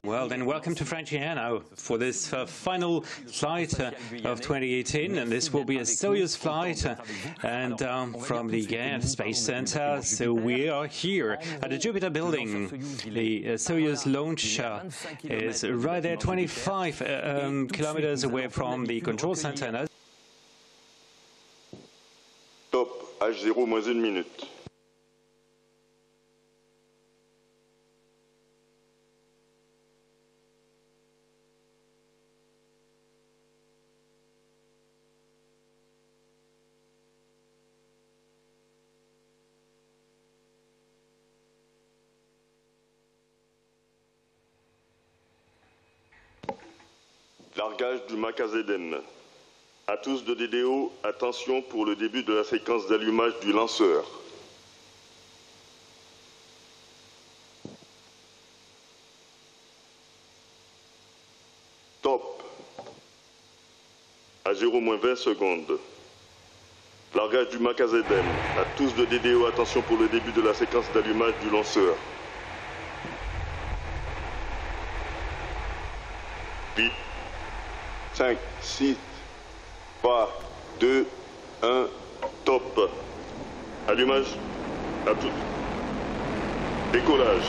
Well, then welcome to Guiana for this final flight of 2018, and this will be a Soyuz flight and from the Guiana Space Centre. So we are here at the Jupiter building. The Soyuz launch is right there, 25 kilometers away from the control center. Top, H0 moins 1 minute. Largage du Macazéden. À tous de DDO, attention pour le début de la séquence d'allumage du lanceur. Top. À 0 moins 20 secondes. Largage du Macazéden. À tous de DDO, attention pour le début de la séquence d'allumage du lanceur. 8, 5, 6, 3, 2, 1, top. Allumage, à tout. Décollage.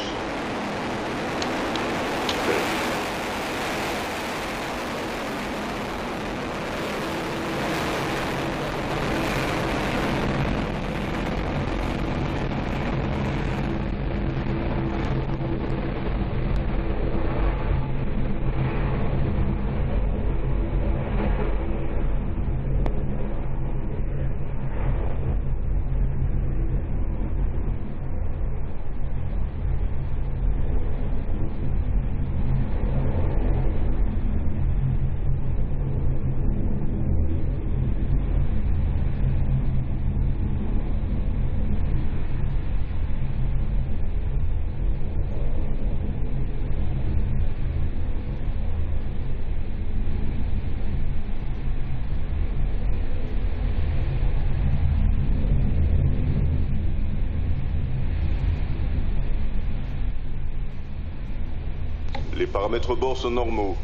Les paramètres bord sont normaux.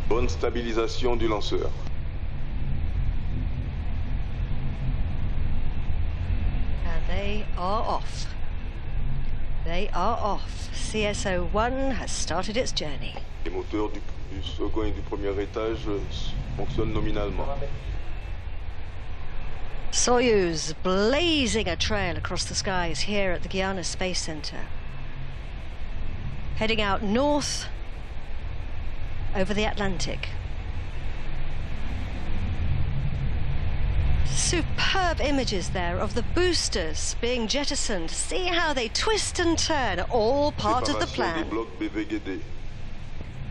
Bonne stabilisation du lanceur. They are off. They are off. CSO-1 has started its journey. Les moteurs du second et du premier étage fonctionnent nominalement. Soyuz blazing a trail across the skies here at the Guiana Space Centre. Heading out north over the Atlantic. Superb images there of the boosters being jettisoned. See how they twist and turn, all part of the plan.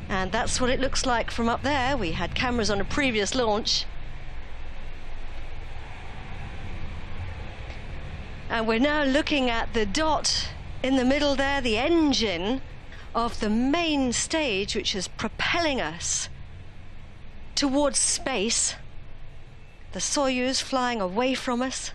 And that's what it looks like from up there. We had cameras on a previous launch. And we're now looking at the dot in the middle there, the engine of the main stage, which is propelling us towards space. The Soyuz flying away from us.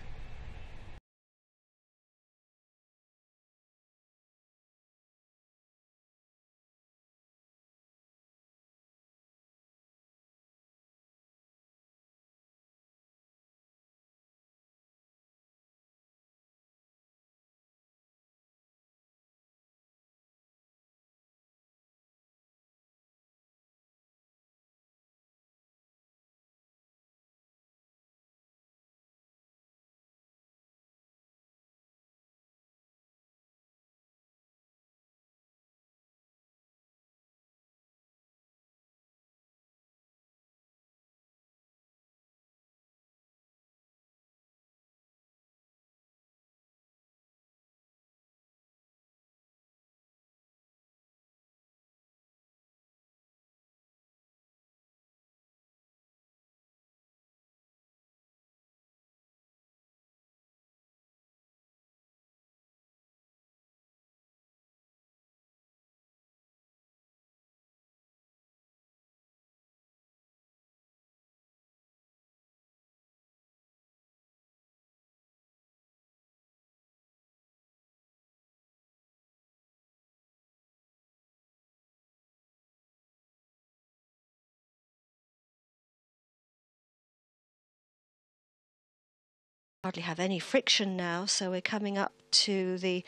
hardly have any friction now, so we're coming up to the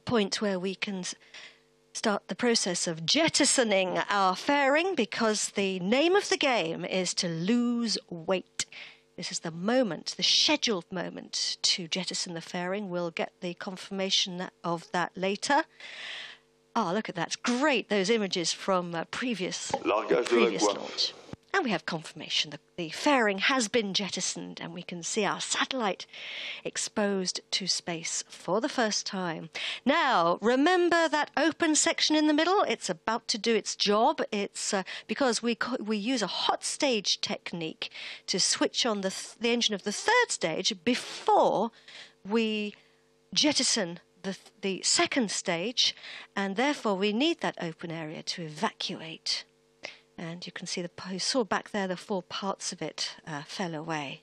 point where we can start the process of jettisoning our fairing, because the name of the game is to lose weight. This is the moment, the scheduled moment to jettison the fairing. We'll get the confirmation of that later. Oh, look at that. It's great, those images from previous launch. And we have confirmation that the fairing has been jettisoned, and we can see our satellite exposed to space for the first time. Now, remember that open section in the middle? It's about to do its job. It's because we use a hot stage technique to switch on the engine of the third stage before we jettison the second stage, and therefore we need that open area to evacuate. And you can see you saw back there the 4 parts of it fell away.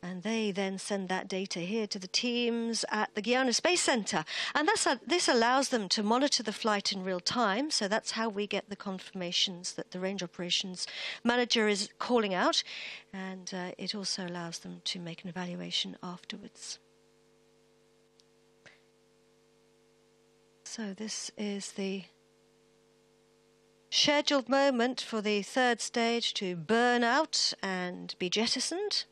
And they then send that data here to the teams at the Guiana Space Centre. And this allows them to monitor the flight in real time. So that's how we get the confirmations that the range operations manager is calling out. And it also allows them to make an evaluation afterwards. So this is the scheduled moment for the third stage to burn out and be jettisoned.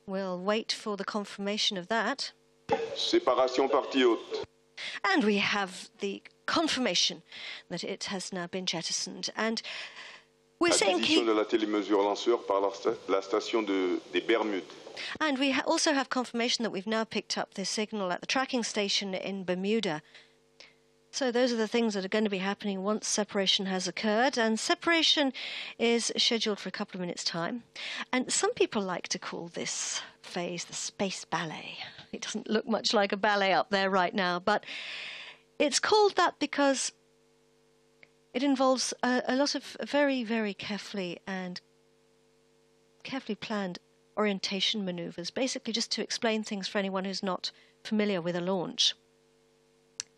We'll wait for the confirmation of that. Séparation partie haute. And we have the confirmation that it has now been jettisoned. And we're saying de la télémesure lanceur par la station des Bermudes. And we also have confirmation that we've now picked up the signal at the tracking station in Bermuda. So those are the things that are going to be happening once separation has occurred, and separation is scheduled for a couple of minutes' time. And some people like to call this phase the space ballet. It doesn't look much like a ballet up there right now, but it's called that because it involves a lot of very, very carefully planned orientation maneuvers, basically just to explain things for anyone who's not familiar with a launch.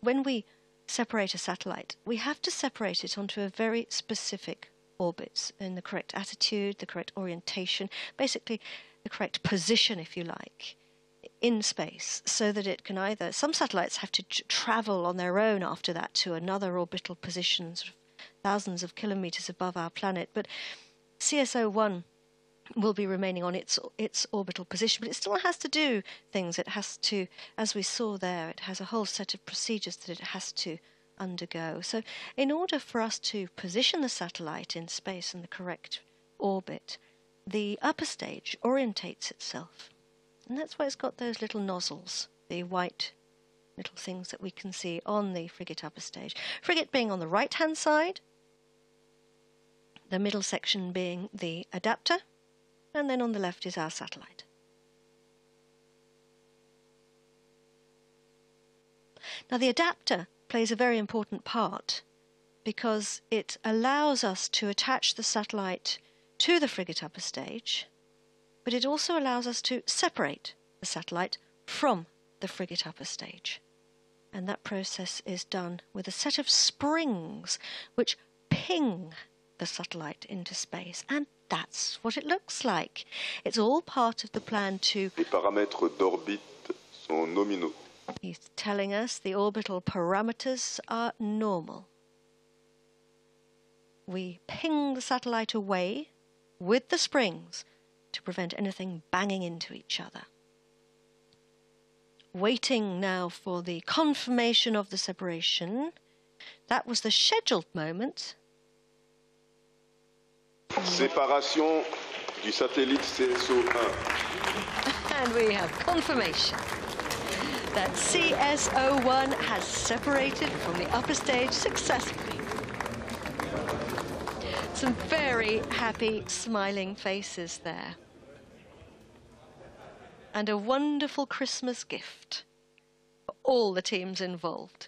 When we separate a satellite, we have to separate it onto a very specific orbit in the correct attitude, the correct orientation, basically the correct position, if you like, in space, so that it can either, some satellites have to travel on their own after that to another orbital position, sort of thousands of kilometers above our planet, but CSO-1 will be remaining on its orbital position, but it still has to do things. It has to, as we saw there, it has a whole set of procedures that it has to undergo. So in order for us to position the satellite in space in the correct orbit, the upper stage orientates itself. And that's why it's got those little nozzles, the white little things that we can see on the frigate upper stage. Frigate being on the right-hand side, the middle section being the adapter, and then on the left is our satellite. Now the adapter plays a very important part because it allows us to attach the satellite to the frigate upper stage, but it also allows us to separate the satellite from the frigate upper stage. And that process is done with a set of springs which ping the satellite into space, and that's what it looks like. It's all part of the plan to... Les paramètres d'orbite sont nominaux. He's telling us the orbital parameters are normal. We ping the satellite away with the springs to prevent anything banging into each other. Waiting now for the confirmation of the separation. That was the scheduled moment. Séparation du satellite CSO-1. And we have confirmation that CSO-1 has separated from the upper stage successfully. Some very happy, smiling faces there. And a wonderful Christmas gift for all the teams involved.